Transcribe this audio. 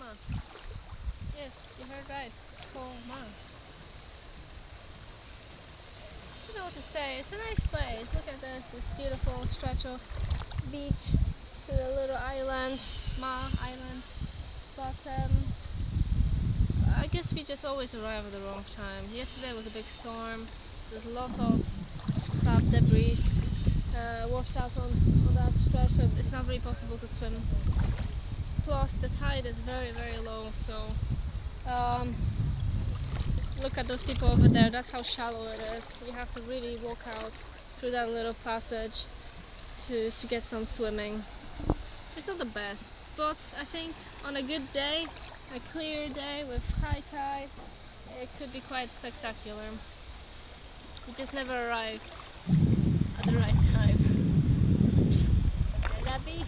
Ma. Yes, you heard right. Koh Ma. I don't know what to say. It's a nice place. Look at this beautiful stretch of beach to the little island, Ma Island. But I guess we just always arrive at the wrong time. Yesterday was a big storm. There's a lot of just crap debris washed out on that stretch, so it's not really possible to swim. Plus the tide is very, very low, so look at those people over there. That's how shallow it is. You have to really walk out through that little passage to get some swimming. It's not the best, but I think on a good day, a clear day with high tide, it could be quite spectacular. We just never arrived at the right time. C'est la vie.